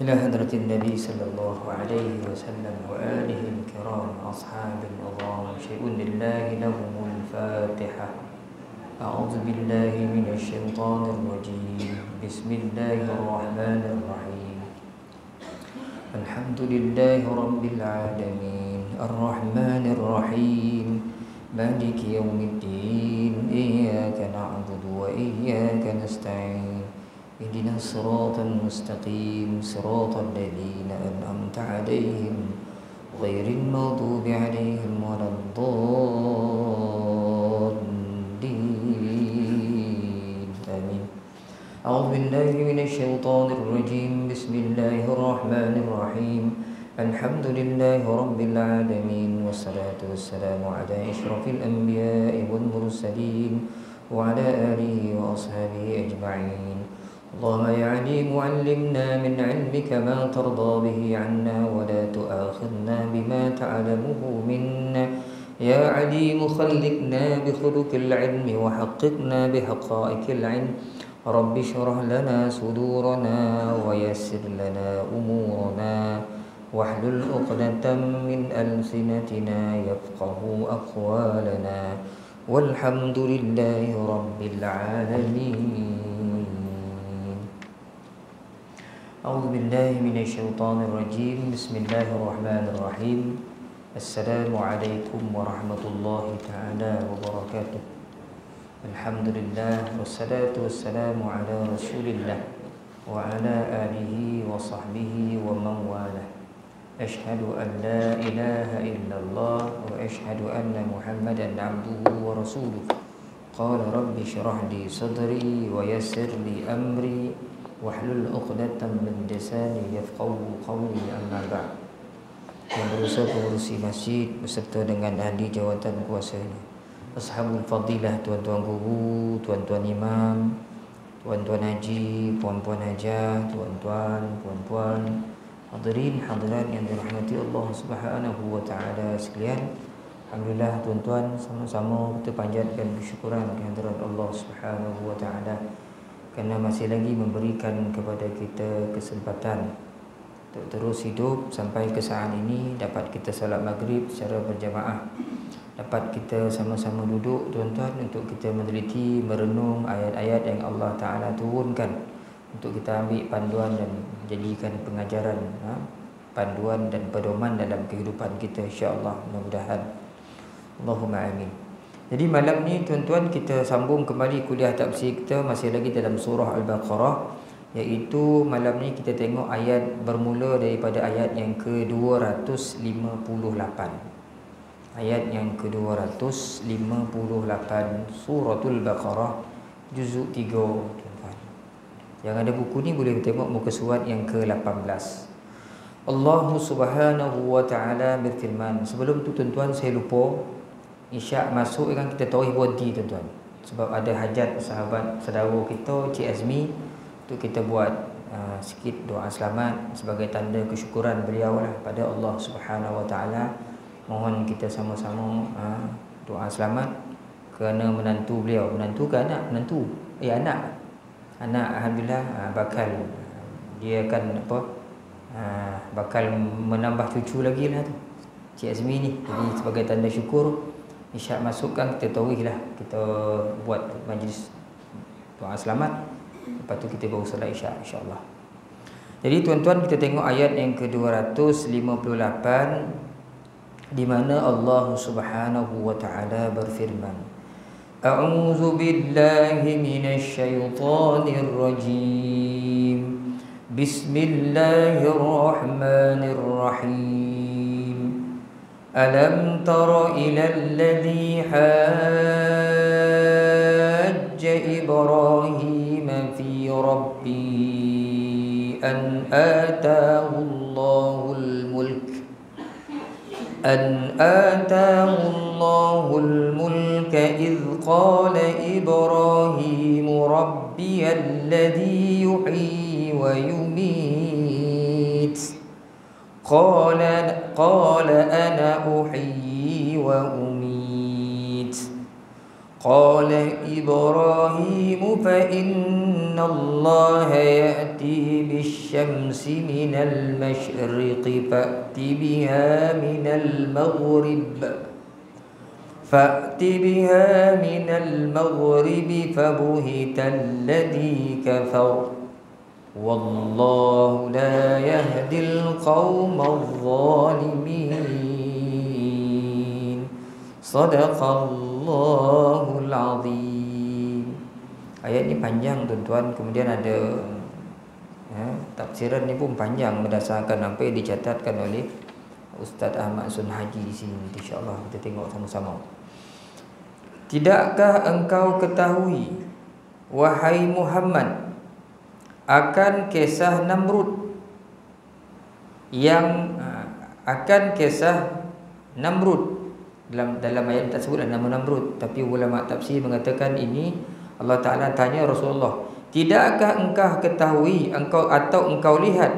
إلى حضرة النبي صلى الله عليه وسلم وآله الكرام أصحاب النظام شيء لله لهم الفاتحة. أعوذ بالله من الشيطان الرجيم. بسم الله الرحمن الرحيم. الحمد لله رب العالمين الرحمن الرحيم مالك يوم الدين إياك نعبد وإياك نستعين اهدنا الصراط المستقيم صراط الذين أنعمت عليهم غير المغضوب عليهم ولا الضالين آمين. أعوذ بالله من الشيطان الرجيم. بسم الله الرحمن الرحيم. الحمد لله رب العالمين والصلاة والسلام على أشرف الأنبياء والمرسلين وعلى آله وأصحابه أجمعين. اللهم يا عليم علمنا من علمك ما ترضى به عنا ولا تؤاخذنا بما تعلمه منا. يا عليم خلقنا بخلق العلم وحققنا بحقائق العلم. رب اشرح لنا صدورنا ويسر لنا أمورنا واحلل عقدة من ألسنتنا يفقه أقوالنا والحمد لله رب العالمين. أعوذ بالله من الشيطان الرجيم. بسم الله الرحمن الرحيم. السلام عليكم ورحمة الله تعالى وبركاته. الحمد لله والصلاة والسلام على رسول الله وعلى آله وصحبه ومن والاه. أشهد أن لا إله إلا الله وأشهد أن محمدا عبده ورسوله. قال رب اشرح لي صدري ويسر لي أمري wahlul 'uqdatam min lisani yafqahu qawli, amma ba'd. Yang berusaha pengurusi masjid beserta dengan ahli jawatan kuasanya, ashabul fadilah, tuan-tuan guru, tuan-tuan imam, tuan-tuan haji, puan-puan hajah, tuan-tuan, puan-puan, hadirin hadirat yang dirahmati Allah Subhanahu wa taala sekalian. Alhamdulillah tuan-tuan, sama-sama kita panjatkan kesyukuran kehadirat Allah Subhanahu wa taala kerana masih lagi memberikan kepada kita kesempatan untuk terus hidup sampai ke saat ini, dapat kita salat maghrib secara berjamaah, dapat kita sama-sama duduk tuan-tuan untuk kita meneliti, merenung ayat-ayat yang Allah Ta'ala turunkan untuk kita ambil panduan dan jadikan pengajaran, panduan dan pedoman dalam kehidupan kita, insya-Allah, mudah-mudahan. Allahumma amin. Jadi malam ni tuan-tuan kita sambung kembali kuliah tafsir kita masih lagi dalam surah Al-Baqarah, iaitu malam ni kita tengok ayat bermula daripada ayat yang ke-258. Ayat yang ke-258 suratul Baqarah juzuk 3 tuan-tuan. Yang ada buku ni boleh tengok muka surat yang ke-18. Allah Subhanahu wa taala berfirman. Sebelum tu tuan-tuan saya lupa, Isyak masuk kan kita tahu berhenti tuan-tuan, sebab ada hajat sahabat saudara kita Cik Azmi, untuk kita buat sikit doa selamat sebagai tanda kesyukuran beliau lah pada Allah Subhanahu wa taala. Mohon kita sama-sama doa selamat kerana menantu beliau, menantu ke anak? Menantu. Anak. Anak alhamdulillah bakal dia akan bakal menambah cucu lagi lah tu Cik Azmi ni. Jadi sebagai tanda syukur, Isyak masuk kan kita tahuilah, kita buat majlis doa selamat, lepas tu kita baru solat Isyak, insya-Allah. Jadi tuan-tuan kita tengok ayat yang ke-258 di mana Allah Subhanahu wa taala berfirman, A'udzu billahi minasy syaithanir rajim. Bismillahirrahmanirrahim. ألم تر إلى الذي حاج إبراهيم في ربه أن آتاه الله الملك إذ قال إبراهيم ربي الذي يحيي ويميت قال أنا أحيي وأميت Qala Ibrahim fa inna Allah ya'ti bisyamsi minal masyriqi fa'ti biha minal maghrib fabuhital ladzi kafar wallahu la yahdil qaumadh dhalimin. Sadaqallahul azim. Ayat ni panjang tuan-tuan. Kemudian ada tafsiran ni pun panjang berdasarkan apa yang dicatatkan oleh Ustaz Ahmad Sunhaji di sini. InsyaAllah kita tengok sama-sama. Tidakkah engkau ketahui, wahai Muhammad, akan kisah Namrud dalam ayat tak sebutlah nama Namrud, tapi ulama tafsir mengatakan ini Allah Ta'ala tanya Rasulullah, tidakkah engkau ketahui atau engkau lihat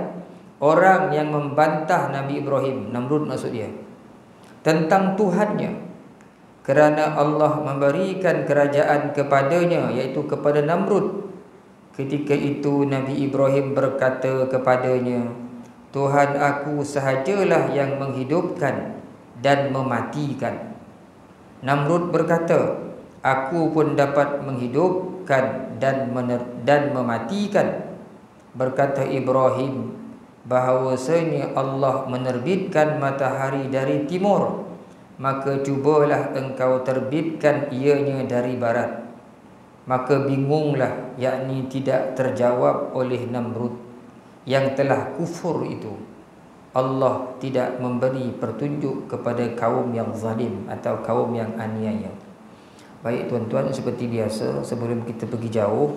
orang yang membantah Nabi Ibrahim, Namrud maksud dia, tentang Tuhannya, kerana Allah memberikan kerajaan kepadanya, iaitu kepada Namrud. Ketika itu Nabi Ibrahim berkata kepadanya, Tuhan aku sahajalah yang menghidupkan dan mematikan. Namrud berkata, aku pun dapat menghidupkan dan mematikan. Berkata Ibrahim, bahawasanya Allah menerbitkan matahari dari timur, maka cubalah engkau terbitkan ianya dari barat. Maka bingunglah, yakni tidak terjawab oleh Namrud yang telah kufur itu. Allah tidak memberi petunjuk kepada kaum yang zalim atau kaum yang aniaya. Baik tuan-tuan, seperti biasa, sebelum kita pergi jauh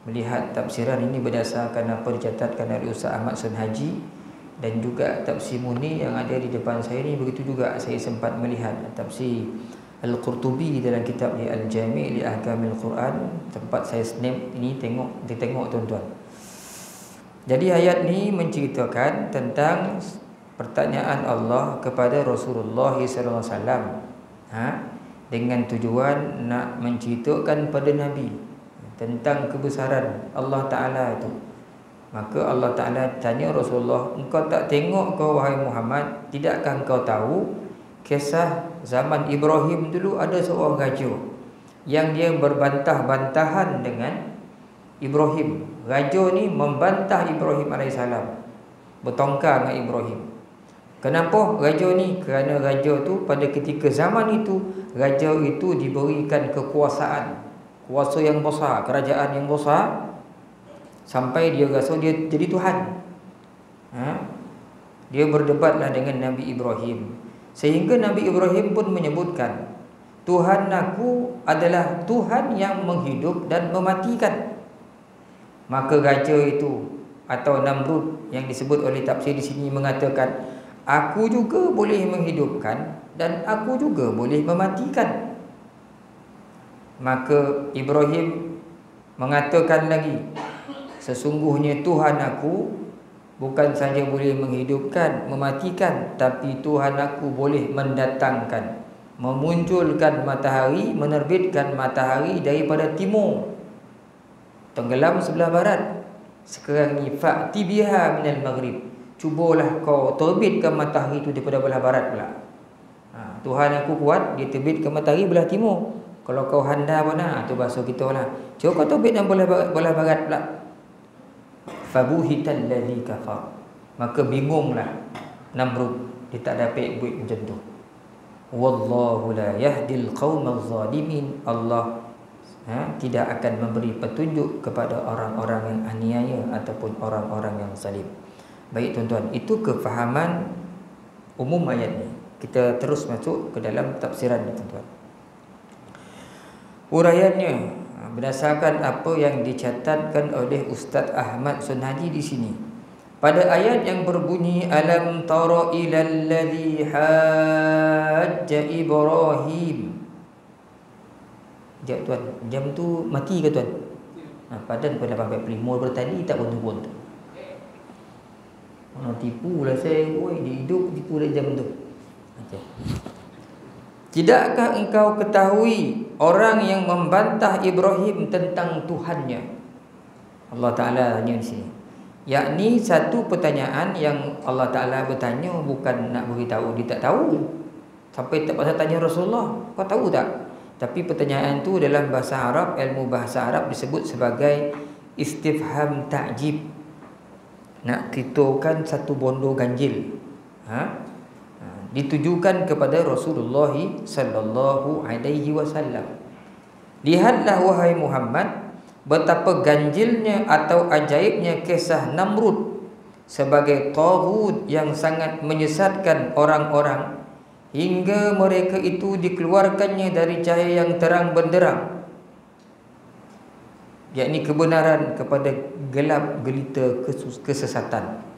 melihat tafsiran ini berdasarkan apa dicatatkan oleh Ustaz Ahmad Sunhaji dan juga tafsir Muni yang ada di depan saya ni, begitu juga saya sempat melihat tafsir Al-Qurtubi dalam kitab Al-Jami' li Ahkamil Quran. Tempat saya snap ini, tengok tuan-tuan. Jadi ayat ni menceritakan tentang pertanyaan Allah kepada Rasulullah SAW, dengan tujuan nak menceritakan pada Nabi tentang kebesaran Allah Ta'ala itu. Maka Allah Ta'ala tanya Rasulullah, engkau tak tengok kau wahai Muhammad, tidakkah engkau tahu kisah zaman Ibrahim dulu ada seorang raja yang dia berbantah-bantahan dengan Ibrahim. Raja ni membantah Ibrahim AS, bertongkar dengan Ibrahim. Kenapa raja ni? Kerana raja tu pada ketika zaman itu, raja itu diberikan kekuasaan, kuasa yang besar, kerajaan yang besar, sampai dia rasa dia jadi Tuhan. Dia berdebatlah dengan Nabi Ibrahim, sehingga Nabi Ibrahim pun menyebutkan, Tuhan aku adalah Tuhan yang menghidup dan mematikan. Maka raja itu atau Namrud yang disebut oleh tafsir di sini mengatakan, aku juga boleh menghidupkan dan aku juga boleh mematikan. Maka Ibrahim mengatakan lagi, sesungguhnya Tuhan aku bukan saja boleh menghidupkan, mematikan, tapi Tuhan aku boleh mendatangkan, memunculkan matahari, menerbitkan matahari daripada timur, tenggelam sebelah barat. Sekarang ni fa'ti biha minal maghrib, cubalah kau terbitkan matahari itu daripada belah barat pula. Tuhan aku kuat, dia terbitkan matahari belah timur. Kalau kau handal mana, tu bahasa kita lah, cuba kau terbit dan belah barat pula. Fabuhital ladzi kafar, maka bingunglah Namrud, dia tak dapat buat macam tu. Wallahu la yahdil qaumadz zalimin, Allah tidak akan memberi petunjuk kepada orang-orang yang aniaya ataupun orang-orang yang zalim. Baik tuan-tuan, itu kefahaman umum ayat ni. Kita terus masuk ke dalam tafsiran ni tuan-tuan. Uraiannya berdasarkan apa yang dicatatkan oleh Ustaz Ahmad Sunhaji di sini. Pada ayat yang berbunyi alam tara ilal ladzi hajja Ibrahim. Sekejap tuan, jam tu mati ke tuan? Padan pada 8.45 bertadi tak pun tu. Orang tipu lah saya, oi dia hidup tipu dah jam tu. Okay. Tidakkah engkau ketahui orang yang membantah Ibrahim tentang Tuhannya? Allah Ta'ala tanya di sini. Yakni satu pertanyaan yang Allah Ta'ala bertanya, bukan nak beritahu dia tak tahu. Sampai tak pasal tanya Rasulullah, kau tahu tak? Tapi pertanyaan tu dalam bahasa Arab, ilmu bahasa Arab disebut sebagai istifham ta'jib. Nak titurkan satu bondo ganjil. Ditujukan kepada Rasulullah sallallahu alaihi wasallam. Lihatlah wahai Muhammad, betapa ganjilnya atau ajaibnya kisah Namrud sebagai taghut yang sangat menyesatkan orang-orang, hingga mereka itu dikeluarkannya dari cahaya yang terang benderang, yakni kebenaran, kepada gelap gelita kesesatan.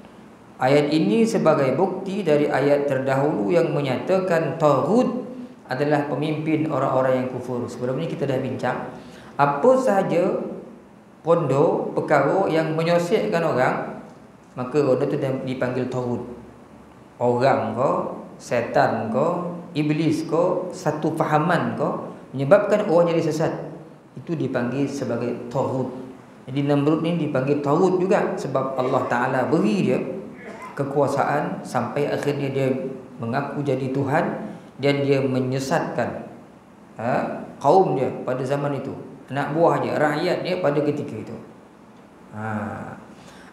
Ayat ini sebagai bukti dari ayat terdahulu yang menyatakan taghut adalah pemimpin orang-orang yang kufur. Sebelum ini kita dah bincang apa sahaja pondok perkara yang menyosekkan orang, maka orang itu dipanggil taghut. Orang ko, setan ko, iblis ko, satu fahaman ko menyebabkan orang jadi sesat, itu dipanggil sebagai taghut. Jadi Namrud ni dipanggil taghut juga sebab Allah Ta'ala beri dia kekuasaan sampai akhirnya dia mengaku jadi Tuhan dan dia menyesatkan kaum dia pada zaman itu, anak buah dia, rakyat dia pada ketika itu.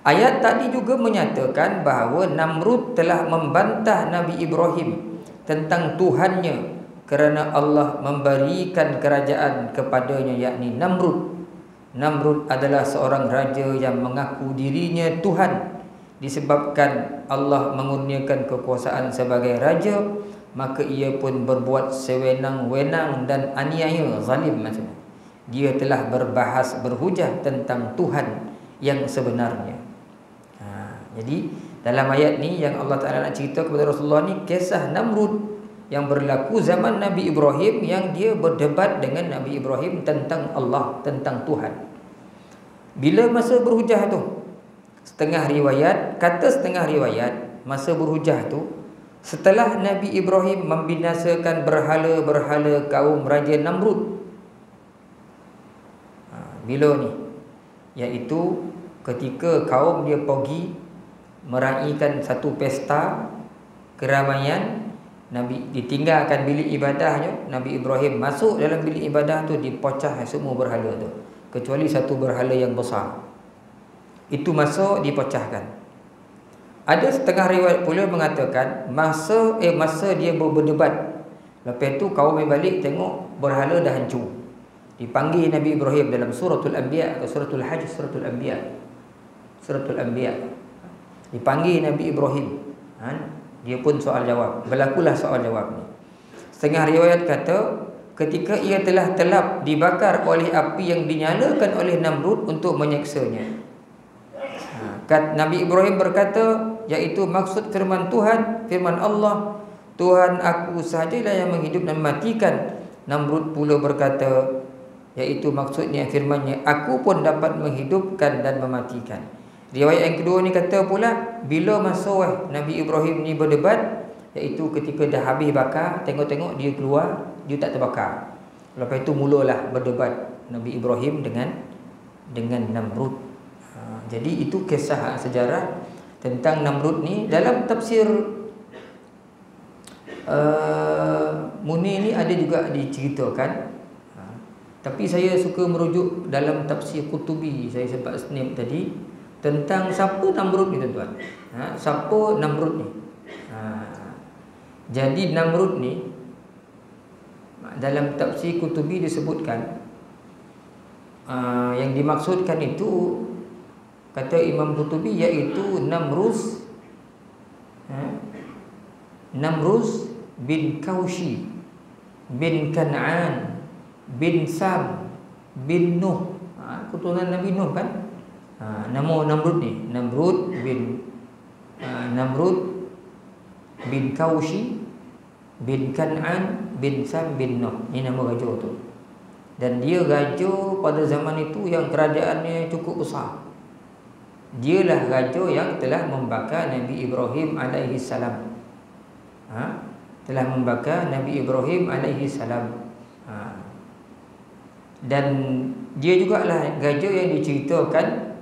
Ayat tadi juga menyatakan bahawa Namrud telah membantah Nabi Ibrahim tentang Tuhannya kerana Allah memberikan kerajaan kepadanya, yakni Namrud. Namrud adalah seorang raja yang mengaku dirinya Tuhan. Disebabkan Allah mengurniakan kekuasaan sebagai raja, maka ia pun berbuat sewenang-wenang dan aniaya, zalim maksudnya. Dia telah berhujah tentang Tuhan yang sebenarnya. Jadi dalam ayat ni yang Allah Ta'ala nak cerita kepada Rasulullah ni, kisah Namrud yang berlaku zaman Nabi Ibrahim, yang dia berdebat dengan Nabi Ibrahim tentang Allah, tentang Tuhan. Bila masa berhujah tu, setengah riwayat, masa berhujah tu setelah Nabi Ibrahim membinasakan berhala-berhala kaum Raja Namrud. Bila ni? Iaitu ketika kaum dia pergi meraihkan satu pesta keramaian, Nabi ditinggalkan bilik ibadahnya, Nabi Ibrahim masuk dalam bilik ibadah tu, dipocah semua berhala tu kecuali satu berhala yang besar. Itu masuk dipecahkan. Ada setengah riwayat pula mengatakan masa dia berdebat, lepas tu kaum balik tengok berhala dah hancur. Dipanggil Nabi Ibrahim dalam suratul Anbiya atau suratul Hajj, suratul Anbiya. Dipanggil Nabi Ibrahim. Dia pun soal jawab. Berlakulah soal jawab ni. Setengah riwayat kata ketika ia telah telap dibakar oleh api yang dinyalakan oleh Namrud untuk menyeksanya. Nabi Ibrahim berkata, iaitu maksud firman Tuhan, firman Allah, Tuhan aku sahajalah yang menghidup dan mematikan. Namrud pula berkata, iaitu maksudnya firmannya, aku pun dapat menghidupkan dan mematikan. Riwayat yang kedua ni kata pula, bila masa Nabi Ibrahim ni berdebat, iaitu ketika dah habis bakar, tengok-tengok dia keluar, dia tak terbakar. Lepas itu mulalah berdebat Nabi Ibrahim dengan Namrud. Jadi itu kisah sejarah tentang Namrud ni. Dalam tafsir Munir ni ada juga diceritakan, tapi saya suka merujuk dalam tafsir Qutubi. Saya sempat snap tadi tentang siapa Namrud ni tuan-tuan. Siapa Namrud ni? Jadi Namrud ni dalam tafsir Qutubi disebutkan, yang dimaksudkan itu, kata Imam Qutubi, iaitu Namruz bin Kaushi bin Kan'an bin Sam bin Nuh. Keturunan Nabi Nuh kan. Nama Namrud ni Namrud bin Kaushi bin Kan'an bin Sam bin Nuh. Ini nama raja tu. Dan dia raja pada zaman itu yang kerajaannya cukup besar. Dialah raja yang telah membakar Nabi Ibrahim alaihi salam. telah membakar Nabi Ibrahim alaihi salam. Dan dia jugalah gajah yang diceritakan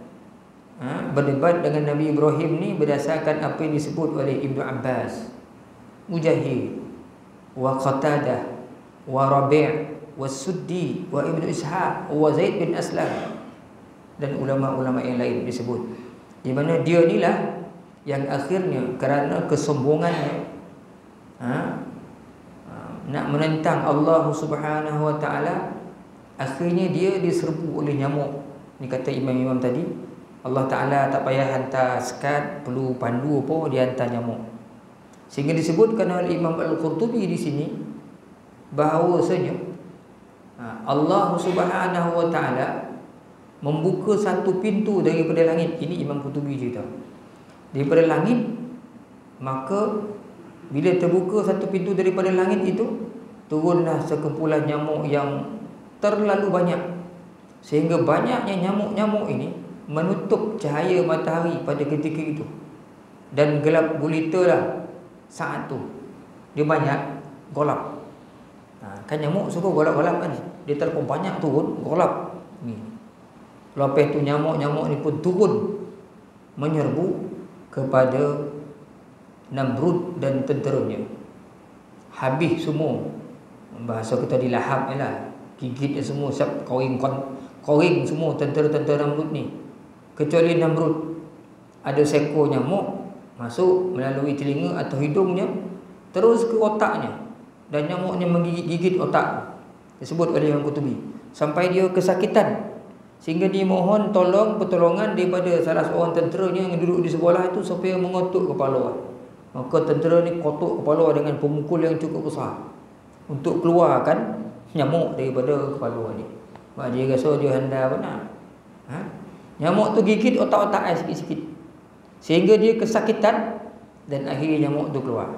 berdebat dengan Nabi Ibrahim ni berdasarkan apa yang disebut oleh Ibnu Abbas, Mujahid, wa Qatadah, wa Rabi', wa Suddi, wa Ibnu Ishaq, wa Zaid bin Aslam, dan ulama-ulama yang lain disebut. Di mana dia inilah yang akhirnya kerana kesombongannya nak menentang Allah Subhanahu wa taala, akhirnya dia diserbu oleh nyamuk. Ni kata imam-imam tadi, Allah Taala tak payah hantar sekat, perlu pandu apa, dia hantar nyamuk. Sehingga disebutkan oleh Imam Al-Qurtubi di sini bahawasanya Allah Subhanahu wa taala membuka satu pintu daripada langit. Ini Imam Qurtubi cerita. Daripada langit, maka bila terbuka satu pintu daripada langit itu, turunlah sekumpulan nyamuk yang terlalu banyak, sehingga banyaknya nyamuk-nyamuk ini menutup cahaya matahari pada ketika itu, dan gelap gulita lah saat tu. Dia banyak golap. Kan nyamuk suka golap-golap kan, dia terlalu banyak turun golap ni. Lepas tu nyamuk-nyamuk ni pun turun menyerbu kepada Namrud dan tenteranya. Habis semua, bahasa kita dilahap lah, gigit semua, siap koring semua tentera-tentera Namrud ni. Kecuali Namrud, ada seekor nyamuk masuk melalui telinga atau hidungnya terus ke otaknya, dan nyamuknya menggigit otak. Disebut oleh Imam Qurtubi sampai dia kesakitan, sehingga dia mohon pertolongan daripada salah seorang tenteranya yang duduk di sebelah itu supaya mengotuk kepala. Maka tentera ni kotuk kepala dengan pemukul yang cukup besar untuk keluarkan nyamuk daripada kepala ni. Sebab dia rasa dia handal benar. Nyamuk tu gigit otak-otak sikit-sikit, sehingga dia kesakitan, dan akhirnya nyamuk tu keluar.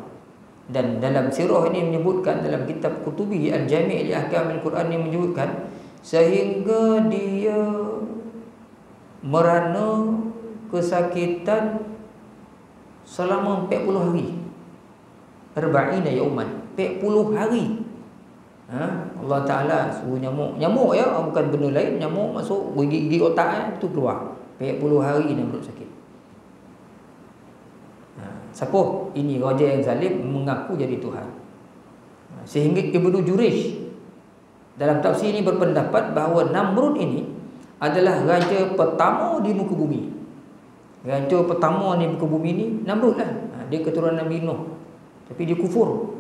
Dan dalam sirah ini menyebutkan, dalam kitab Qurtubi Al-Jami' li Ahkamil Quran ini menyebutkan, sehingga dia merana kesakitan selama 40 hari. Arba'ina yauman, 40 hari. Allah Ta'ala suruh nyamuk ya, bukan benda lain, nyamuk masuk gigi otak tu keluar. 40 hari Namrud sakit. Siapa? Ini raja yang zalim mengaku jadi Tuhan. Sehingga Ibnu Jurayj dalam tafsir ini berpendapat bahawa Namrud ini adalah raja pertama di muka bumi. Raja pertama di muka bumi ini Namrud lah. Dia keturunan Nabi Nuh, tapi dia kufur.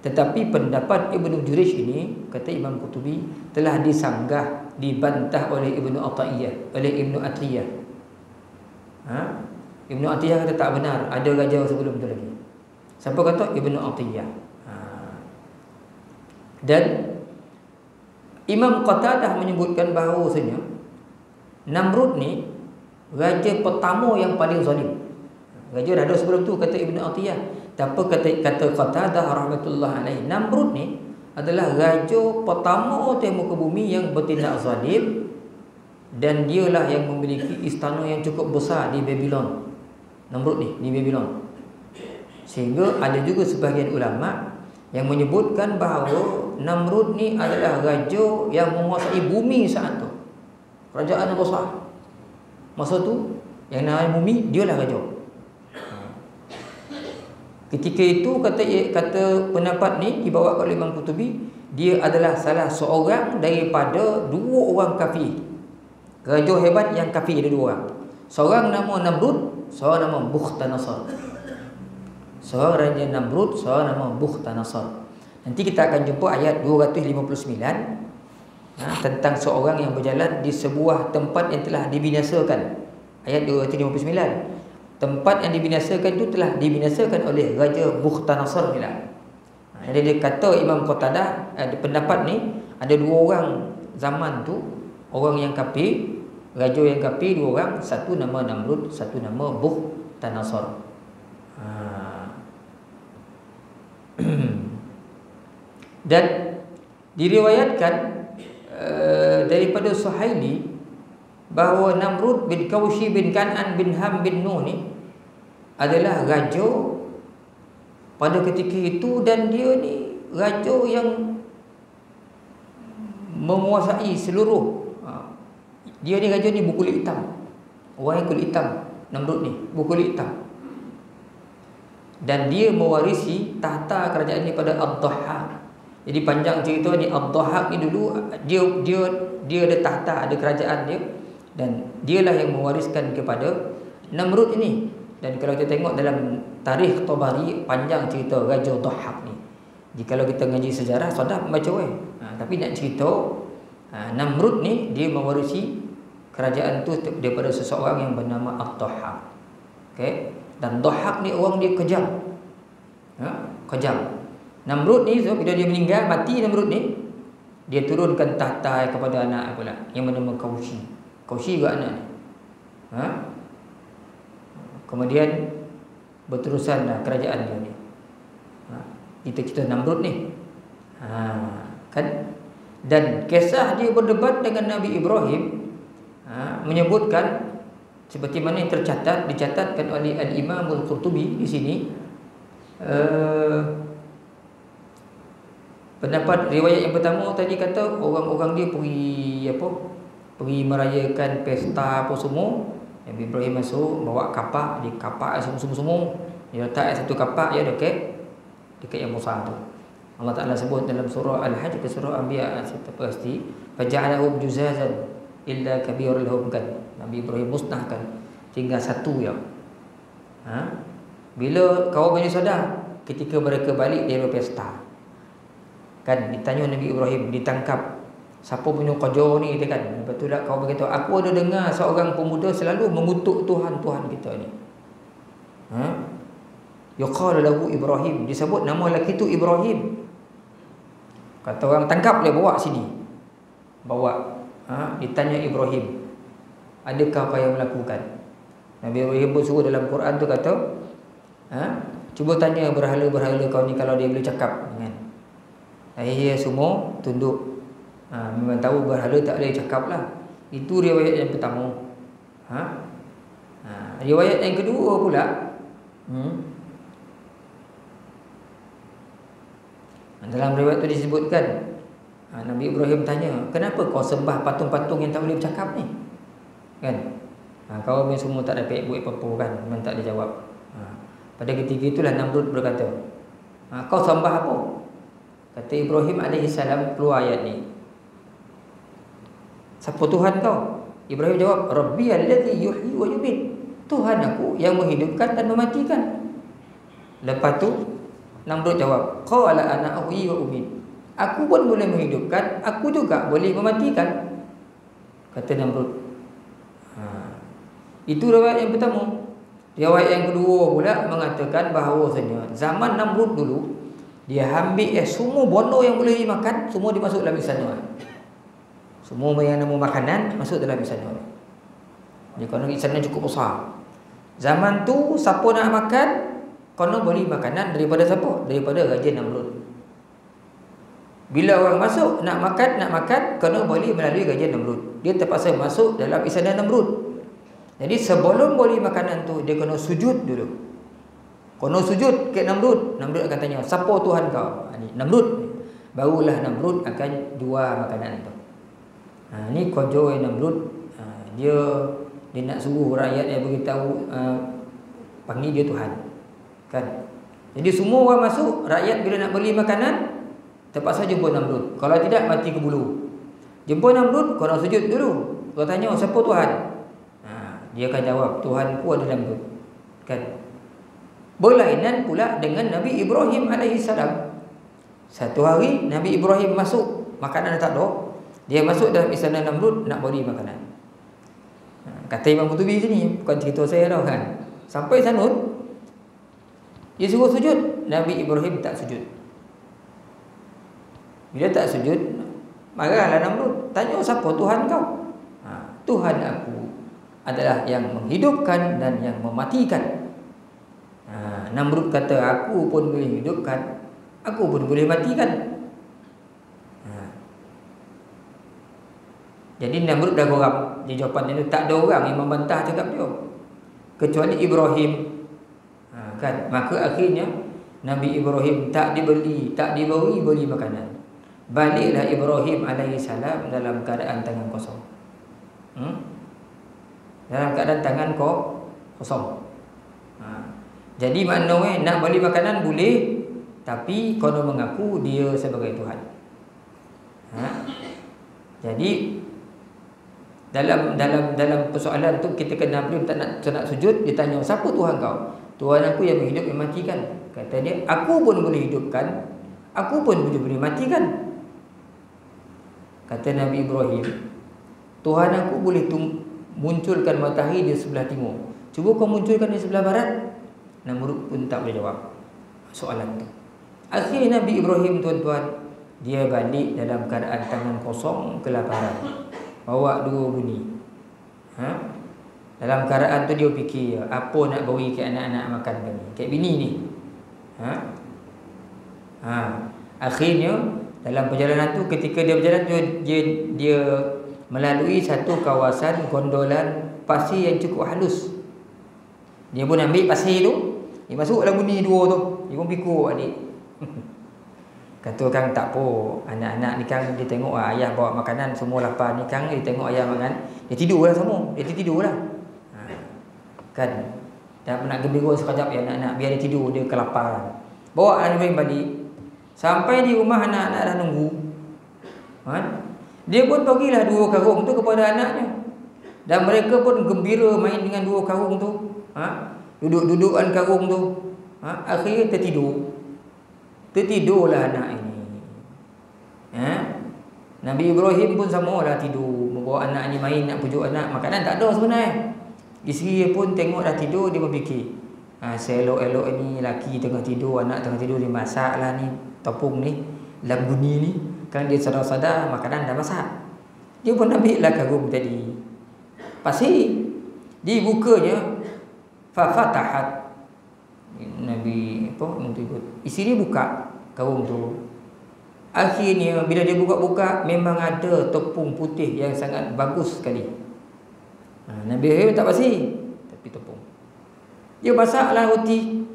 Tetapi pendapat Ibnu Jurayj ini, kata Imam Qurtubi, telah disanggah, dibantah oleh Ibnu Atiyah, oleh Ibnu Atiyah. Ibnu Atiyah kata tak benar, ada raja sebelum itu lagi. Siapa kata? Ibnu Atiyah. Dan Imam Qatadah menyebutkan bahawasanya Namrud ni raja pertama yang paling zalim. Raja dah ada sebelum tu, kata Ibnu Atiyah. Tapi kata Qatadah rahmatullah alaih, Namrud ni adalah raja pertama di muka bumi yang bertindak zalim, dan dialah yang memiliki istana yang cukup besar di Babylon. Namrud ni di Babylon. Sehingga ada juga sebahagian ulama yang menyebutkan bahawa Namrud ni adalah raja yang menguasai bumi saat tu. Kerajaan yang besar masa tu yang namanya bumi, dialah raja. Ketika itu kata pendapat ni dibawa oleh Imam Qurtubi, dia adalah salah seorang daripada dua orang kafir. Raja hebat yang kafir ada dua orang. Seorang nama Namrud, seorang nama Bukhtanasar. Seorang raja Namrud, seorang nama Bukhtanasar. Nanti kita akan jumpa ayat 259 tentang seorang yang berjalan di sebuah tempat yang telah dibinasakan. Ayat 259. Tempat yang dibinasakan itu telah dibinasakan oleh Raja Bukhtanasar ni lah. Jadi dia kata Imam Qatadah, pendapat ni ada dua orang zaman tu, orang yang kafir, raja yang kafir dua orang, satu nama Namrud, satu nama Bukhtanasar. Dan diriwayatkan daripada Suhaili bahawa Namrud bin Kaushi bin Kan'an bin Ham bin Nuh ni adalah raja pada ketika itu, dan dia ni raja yang menguasai seluruh. Dia ni raja ni berkulit hitam. Orang yang kulit hitam, Namrud ni berkulit hitam. Dan dia mewarisi tahta kerajaan ni pada Ad-Dhahhak. Jadi panjang cerita ni, Ad-Dhahhak ni dulu dia ada tahta, ada kerajaan dia, dan dialah yang mewariskan kepada Namrud ini. Dan kalau kita tengok dalam tarikh Tabari, panjang cerita Raja Dhahhak ni. Jadi kalau kita ngaji sejarah, sudah baca tapi nak cerita Namrud ni dia mewarisi kerajaan tu daripada seseorang yang bernama Ad-Dhahhak. Okey. Dan Dhahhak ni orang dia kejam. Kejam. Namrud ni bila dia meninggal, mati Namrud ni, dia turunkan tahta kepada anak pula yang bernama Kaushi. Kaushi juga anak ni. Kemudian berterusanlah kerajaan dia ni. Kita cerita Namrud ni. Kan? Dan kisah dia berdebat dengan Nabi Ibrahim menyebutkan seperti mana yang dicatatkan oleh Al-Imam Al-Qurtubi di sini. Pendapat riwayat yang pertama tadi kata orang-orang dia pergi merayakan pesta apa semua. Nabi Ibrahim masuk bawa kapak, dia kapak semua. Dia letak satu kapak ya dekat yang besar tu. Allah Taala sebut dalam surah Al-Hajj ke surah Anbiya pasti faja'alahum juzazan illa kabirul lahum kan. Nabi Ibrahim musnahkan tinggal satu ya. Bila kaum Bani Sadar ketika mereka balik dari pesta, kan ditanya Nabi Ibrahim, ditangkap siapa punya kerja ni, dia kan. Lepas tu lah kaum berkata, aku ada dengar seorang pemuda selalu mengutuk Tuhan kita ni. Yuqalu lahu Ibrahim, disebut nama lelaki tu Ibrahim. Kata orang, tangkap dia, bawa sini. Bawa. Ditanya Ibrahim, adakah kau yang melakukan? Nabi Ibrahim pun suruh dalam Quran tu kata, cuba tanya berhala-berhala kau ni kalau dia boleh cakap kan. Akhirnya semua tunduk. Memang tahu berhala tak boleh cakap lah. Itu riwayat yang pertama. Riwayat yang kedua pula, dalam riwayat tu disebutkan, Nabi Ibrahim tanya, kenapa kau sembah patung-patung yang tak boleh bercakap ni? Kan? Kau semua tak dapat buat apa-apa kan? Memang tak ada jawab. Pada ketika itulah Namrud berkata, kau sembah apa? Kata Ibrahim AS keluar ayat ni, siapa Tuhan kau? Ibrahim jawab, Rabbi alladhi yuhyi wa yumit. Tuhan aku yang menghidupkan dan mematikan. Lepas tu Namrud jawab, qala ana uhyi wa umit. Aku pun boleh menghidupkan, aku juga boleh mematikan. Kata Namrud. Itu riwayat yang pertama. Riwayat yang kedua pula mengatakan bahawasanya zaman Namrud dulu, dia ambil semua benda yang boleh dimakan, semua dimasuk dalam istana. Semua yang nama makanan masuk dalam istana. Jadi kalau istana cukup besar. Zaman tu siapa nak makan, kena beli makanan daripada siapa? Daripada Raja Namrud. Bila orang masuk nak makan, kena beli melalui Raja Namrud. Dia terpaksa masuk dalam istana Namrud. Jadi sebelum beli makanan tu, dia kena sujud dulu. Kena sujud ke Namrud. Namrud akan tanya, siapa Tuhan kau? Namrud. Barulah Namrud akan jual makanan tu. Ni kerja Namrud. Dia nak suruh rakyat yang beritahu, panggil dia Tuhan. Kan? Jadi semua orang masuk, rakyat bila nak beli makanan terpaksa jumpa Namrud. Kalau tidak, mati ke bulu. Jumpa Namrud, kau nak sujud dulu. Kau tanya, siapa Tuhan? Dia akan jawab, Tuhanku adalah Namrud. Kan? Berlainan pula dengan Nabi Ibrahim AS. Satu hari Nabi Ibrahim masuk, makanan tak ada. Dia masuk dalam istana Namrud nak beli makanan. Kata Imam Qurtubi sini, bukan cerita saya dah kan. Sampai sana, dia suruh sujud, Nabi Ibrahim tak sujud. Bila tak sujud, marahlah Namrud, tanya siapa Tuhan kau? Tuhan aku adalah yang menghidupkan dan yang mematikan. Namrud kata, aku pun boleh hidupkan, aku pun boleh matikan. Jadi Namrud dah goram. Dia jawapan dia, tak ada orang yang membantah cakap dia kecuali Ibrahim. Kan? Maka akhirnya Nabi Ibrahim tak diberi makanan. Baliklah Ibrahim alaihi salam dalam keadaan tangan kosong. Dalam keadaan tangan kosong. Jadi maknanya nak beli makanan boleh, tapi kono mengaku dia sebagai Tuhan. Jadi dalam persoalan tu kita kena beri tak nak sujud, dia tanya siapa Tuhan kau? Tuhan aku yang menghidup yang matikan. Kata dia, aku pun boleh hidupkan, aku pun boleh matikan. Kata Nabi Ibrahim, Tuhan aku boleh munculkan matahari di sebelah timur. Cuba kau munculkan di sebelah barat. Namrud pun tak boleh jawab soalan tu. Akhirnya Nabi Ibrahim, tuan-tuan, dia balik dalam keadaan tangan kosong, kelaparan, bawa 2 buni. Dalam keadaan tu dia fikir, apa nak bagi ke anak-anak makan ni, ke bini ni. Akhirnya dalam perjalanan tu, ketika dia berjalan, dia melalui satu kawasan gondolan pasir yang cukup halus. Dia pun ambil pasir tu, dia masuk dalam buni 2 tu, dia pun pikul adik. Kata orang, tak apa, anak-anak ni kan dia tengok ayah bawa makanan, semua lapar ni kan, dia tengok ayah makan, dia tidur lah semua, dia tidur lah. Kan dah nak gembira sekejap ya anak-anak, biar dia tidur, dia kelaparan. Bawa anak Ibrahim balik. Sampai di rumah, anak-anak dah nunggu. Dia pun bagilah 2 karung tu kepada anaknya. Dan mereka pun gembira main dengan 2 karung tu. Duduk-dudukan karung tu. Akhirnya tertidurlah anak ini. Nabi Ibrahim pun sama lah tidur, membawa anak ni main, nak pujuk anak. Makanan tak ada sebenarnya. Isteri pun tengok dah tidur, dia berfikir, selok-elok ni laki tengah tidur, anak tengah tidur, dia masak lah ni tepung ni, dalam buni ni. Kan dia sadar-sadar makanan dah masak. Dia pun ambil lah karung tadi, pasir, dibukanya. Fafatahat, Nabi isteri buka karung tu. Akhirnya bila dia buka-buka, memang ada tepung putih yang sangat bagus sekali. Nabi Ibrahim tak pasir, tapi tepung. Dia masaklah roti.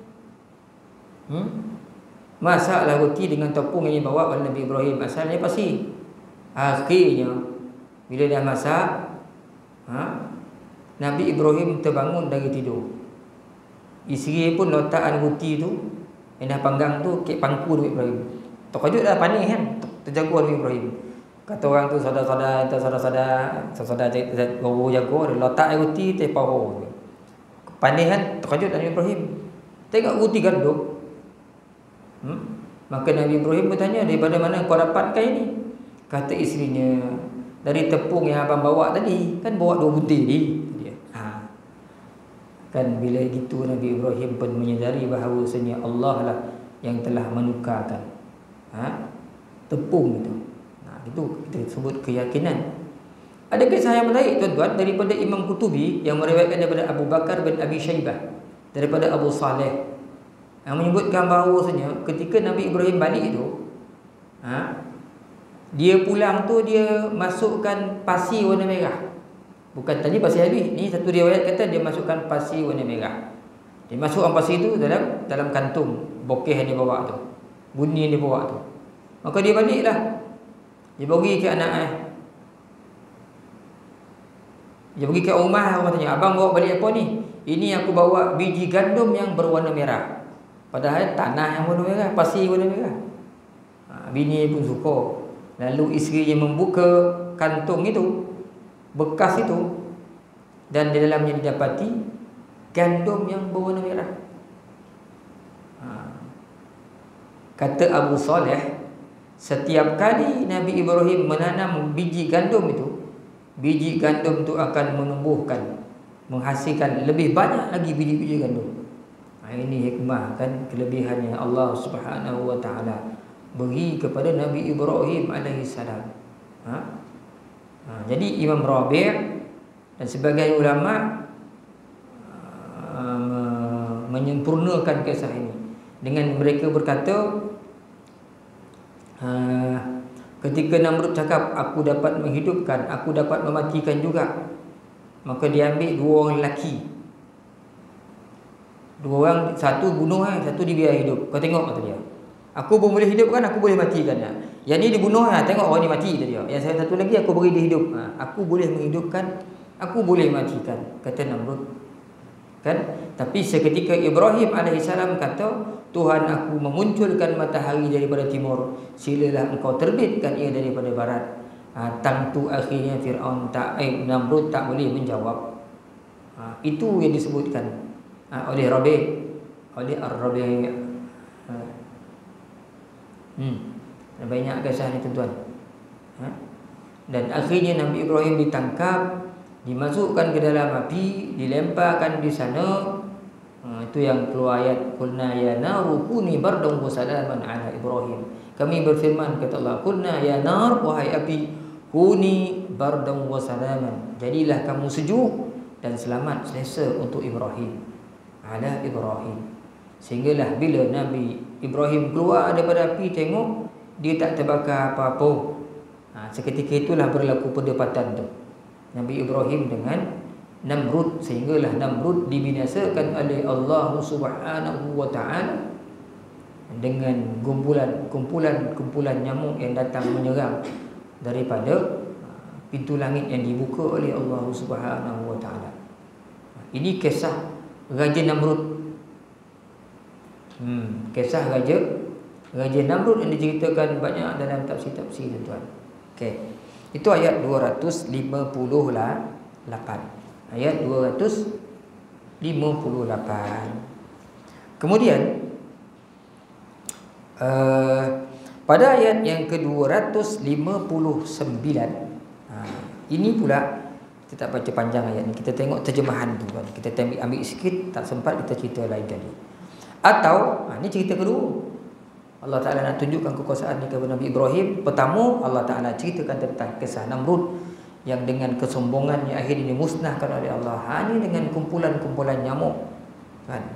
Masaklah roti dengan tepung yang dibawa oleh Nabi Ibrahim. Asalnya pasir. Akhirnya bila dah masak, Nabi Ibrahim terbangun dari tidur. Isteri pun letakkan roti tu yang dah panggang tu ke pangku Nabi Ibrahim. Terkejut dah, panik kan, terjaga Nabi Ibrahim. Kata orang tu, saudara-saudara jago, dia letak roti atas paha. Panik kan, terkejut Nabi Ibrahim. Tengok roti gandum. Maka Nabi Ibrahim bertanya, daripada mana kau dapatkan ini? Kata isterinya, dari tepung yang abang bawa tadi. Kan bawa 2 butir ni. Kan bila gitu Nabi Ibrahim pun menyedari bahawasanya Allah lah yang telah menukarkan tepung itu. Itu kita sebut keyakinan. Ada kisah yang menarik, tuan-tuan, daripada Imam Qutubi yang meriwayatkan daripada Abu Bakar bin Abi Syaibah, daripada Abu Saleh, yang menyebutkan bahawasanya ketika Nabi Ibrahim balik itu, dia pulang tu, dia masukkan pasir warna merah. Bukan tadi pasir habis. Ni satu riwayat kata dia masukkan pasir warna merah. Dia masukkan pasir tu dalam kantung bokeh yang dia bawa tu, buni yang dia bawa tu. Maka dia baliklah. Dia bagi ke anak dia bagi ke Umar. Orang tanya, abang bawa balik apa ni? Ini aku bawa biji gandum yang berwarna merah. Padahal tanah yang warna merah, pasir warna merah. Bini pun suka. Lalu isteri yang membuka kantung itu, bekas itu, dan di dalamnya didapati gandum yang berwarna merah. Kata Abu Saleh, setiap kali Nabi Ibrahim menanam biji gandum itu, biji gandum itu akan menumbuhkan, menghasilkan lebih banyak lagi biji-biji gandum. Ini hikmah kan, kelebihannya Allah Subhanahu wa taala beri kepada Nabi Ibrahim alaihissalam. Jadi Imam Rabi' dan sebagian ulama menyempurnakan kisah ini dengan mereka berkata, ketika Namrud cakap aku dapat menghidupkan, aku dapat mematikan juga, maka dia ambil 2 orang lelaki Dua orang, satu bunuh satu dibiar hidup. Kau tengok kata dia. Aku pun boleh hidup kan, aku boleh mati kan. Yang ni dibunuh tengok orang ni mati kata dia. Yang saya satu lagi aku beri dia hidup. Aku boleh menghidupkan, aku boleh matikan, kata Namrud. Kan? Tapi seketika Ibrahim alaihissalam kata, Tuhan, aku memunculkan matahari daripada timur, silalah engkau terbitkan ia daripada barat. Tentu akhirnya Namrud tak boleh menjawab. Itu yang disebutkan oleh Ar-Rabi'. Banyak kisah ni tuan-tuan. Dan akhirnya Nabi Ibrahim ditangkap, dimasukkan ke dalam api, dilemparkan di sana. Itu yang keluar ayat, qulna ya naru kuni bardan wa salaman ala Ibrahim. Kami berfirman, kata Allah, qulna ya nar, wahai api, kuni bardan wa salaman, jadilah kamu sejuk dan selamat selesa untuk Ibrahim, ala Ibrahim. Sehinggalah bila Nabi Ibrahim keluar daripada api, tengok dia tak terbakar apa-apa. Seketika itulah berlaku perdebatan tu Nabi Ibrahim dengan Namrud, sehinggalah Namrud dibinasakan oleh Allah Subhanahu wa taala dengan kumpulan nyamuk yang datang menyerang daripada pintu langit yang dibuka oleh Allah Subhanahu wa taala. Ini kisah Raja Namrud. Kisah Raja Namrud yang diceritakan banyak dalam tafsir-tafsir, tuan-tuan. Okey. Itu ayat 258. Ayat 258. Kemudian pada ayat yang ke-259, ini pula kita tak baca panjang ayat ni, kita tengok terjemahan tu, tuan. Kita ambil sikit, tak sempat kita cerita lain kali. Atau ni cerita kedua. Allah Ta'ala nak tunjukkan kekuasaan ni kepada Nabi Ibrahim. Pertama, Allah Ta'ala ceritakan tentang kisah Namrud yang dengan kesombongannya akhirnya dimusnahkan oleh Allah hanya dengan kumpulan-kumpulan nyamuk, kan?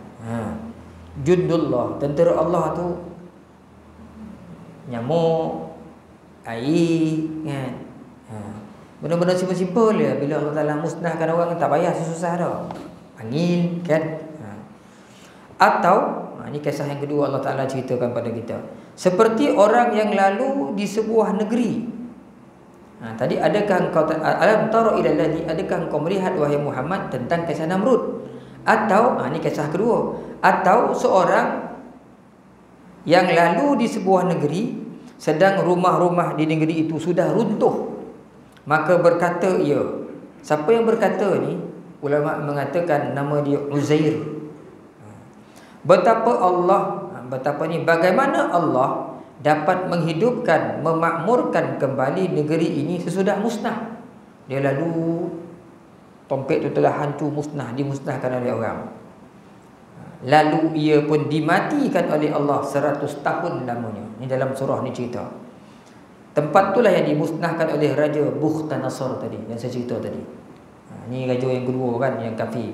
Jundullah, tentera Allah tu nyamuk, air, kan? Benda-benda simple-simple dia. Bila Allah Ta'ala musnahkan orang, tak payah susah dah. Angin, kan? Atau ini kisah yang kedua Allah Ta'ala ceritakan pada kita, seperti orang yang lalu di sebuah negeri. Tadi adakah engkau alam tara ila alladhi, adakah engkau melihat wahai Muhammad tentang kisah Namrud? Atau ini kisah kedua, atau seorang yang lalu di sebuah negeri, sedang rumah-rumah di negeri itu sudah runtuh. Maka berkata ia, siapa yang berkata ni? Ulama mengatakan nama dia Uzair. Bagaimana Allah dapat menghidupkan, memakmurkan kembali negeri ini sesudah musnah. Dia lalu Tompek tu telah hancur, musnah, dimusnahkan oleh orang. Lalu ia pun dimatikan oleh Allah 100 tahun lamanya. Ini dalam surah ni cerita. Tempat itulah yang dimusnahkan oleh Raja Bukhtanasar tadi, yang saya cerita tadi. Ini raja yang kedua kan, yang kafir.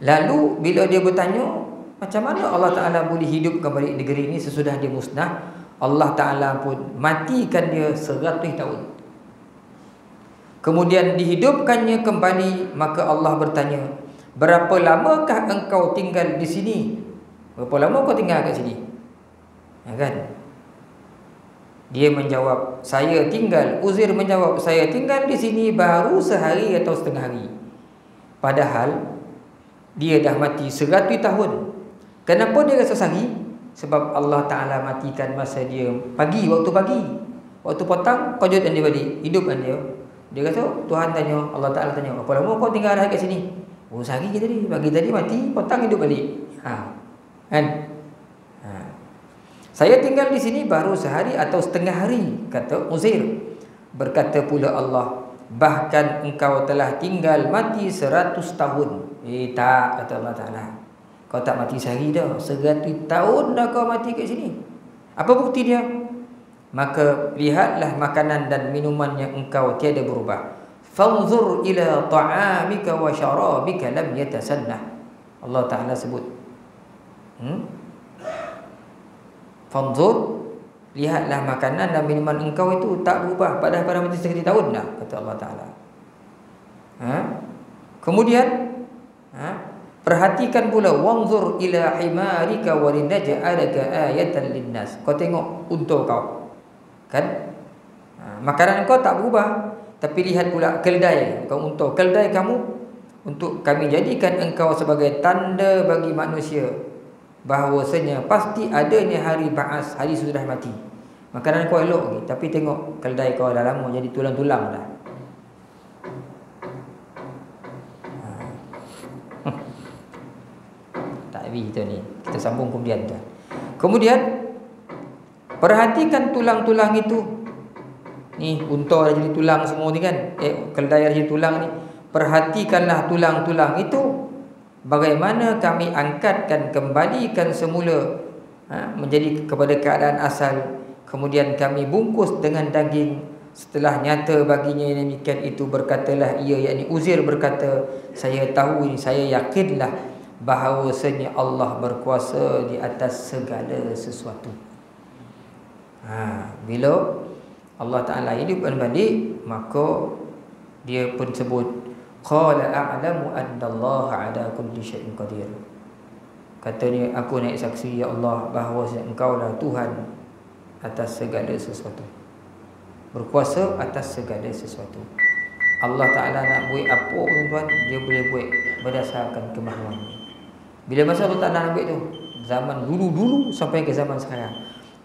Lalu bila dia bertanya, macam mana Allah Ta'ala boleh hidup kembali negeri ini sesudah dia musnah? Allah Ta'ala pun matikan dia 100 tahun. Kemudian dihidupkannya kembali. Maka Allah bertanya, berapa lamakah engkau tinggal di sini? Berapa lama kau tinggal kat sini? Kan? Dia menjawab, saya tinggal. Uzair menjawab, saya tinggal di sini baru sehari atau setengah hari. Padahal dia dah mati 100 tahun. Kenapa dia rasa sehari? Sebab Allah Ta'ala matikan masa dia pagi, waktu pagi. Waktu petang, kau jodkan dia balik, hidupkan dia. Dia kata, Tuhan tanya, Allah Ta'ala tanya, berapa lama kau tinggal kat sini? Oh, sehari je tadi. Pagi tadi mati, petang hidup balik. Kan? Saya tinggal di sini baru sehari atau setengah hari, kata Uzair. Berkata pula Allah, bahkan engkau telah tinggal mati 100 tahun. Tak, kata Allah Ta'ala. Kau tak mati sehari dah, 100 tahun dah kau mati kat sini. Apa bukti dia? Maka lihatlah makanan dan minuman yang engkau tiada berubah. Fanzur ila ta'amika wa syarabika lam yatasannah. Allah Ta'ala sebut. Fanzur, lihatlah makanan dan minuman engkau itu tak berubah pada mati 100 tahun dah, kata Allah Ta'ala. Kemudian Perhatikan pula, wanzur ila himarika wa linaj'alaka ayatan linnas. Kau tengok unta kau. Kan? Makanan kau tak berubah, tapi lihat pula keldai kau unta. Keldai kamu untuk kami jadikan engkau sebagai tanda bagi manusia bahawasanya pasti adanya hari ba'as, hari sudah mati. Makanan kau elok, tapi tengok keldai kau dah lama jadi tulang-tulang dah. Kita ni, kita sambung kemudian tu. Kemudian perhatikan tulang-tulang itu. Ni unta dah jadi tulang semua ni kan. Keldai dah jadi tulang ni. Perhatikanlah tulang-tulang itu. Bagaimana kami angkatkan, kembalikan semula menjadi kepada keadaan asal. Kemudian kami bungkus dengan daging. Setelah nyata baginya yang demikian itu, berkatalah ia, yakni Uzair berkata, saya tahu ini, saya yakinlah bahawasanya Allah berkuasa di atas segala sesuatu. Bila Allah Ta'ala hidupkan balik, maka dia pun sebut, qala a'lamu anna Allah ala kulli syai'in qadir. Katanya, aku naik saksi ya Allah bahawasanya engkau lah Tuhan atas segala sesuatu, berkuasa atas segala sesuatu. Allah Ta'ala nak buat apa pun tuan, dia boleh buat berdasarkan kemahuannya. Bila masa Allah Ta'ala nak buat tu, zaman dulu-dulu sampai ke zaman sekarang,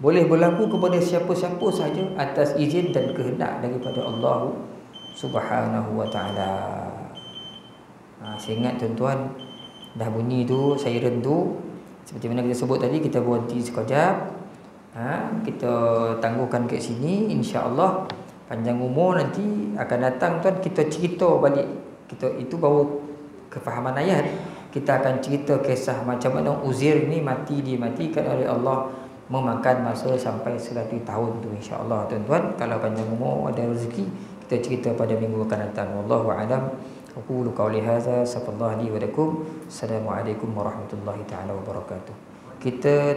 boleh berlaku kepada siapa-siapa sahaja atas izin dan kehendak daripada Allah Subhanahu wa Ta'ala. Saya ingat tuan-tuan, dah bunyi tu siren tu, seperti mana kita sebut tadi, kita berhenti sekejap. Kita tangguhkan kat sini, insya-Allah panjang umur nanti akan datang tuan, kita cerita balik. Kita itu baru kefahaman ayat. Kita akan cerita kisah macam mana Uzair ni dimatikan oleh Allah, memakan masa sampai 100 tahun tu, insya-Allah tuan-tuan. Kalau panjang umur ada rezeki, kita cerita pada minggu akan datang. Wallahu a'lam. Aqulu qawli hadza, sallallahu alaihi wa lakum. Assalamualaikum warahmatullahi taala wabarakatuh. Kita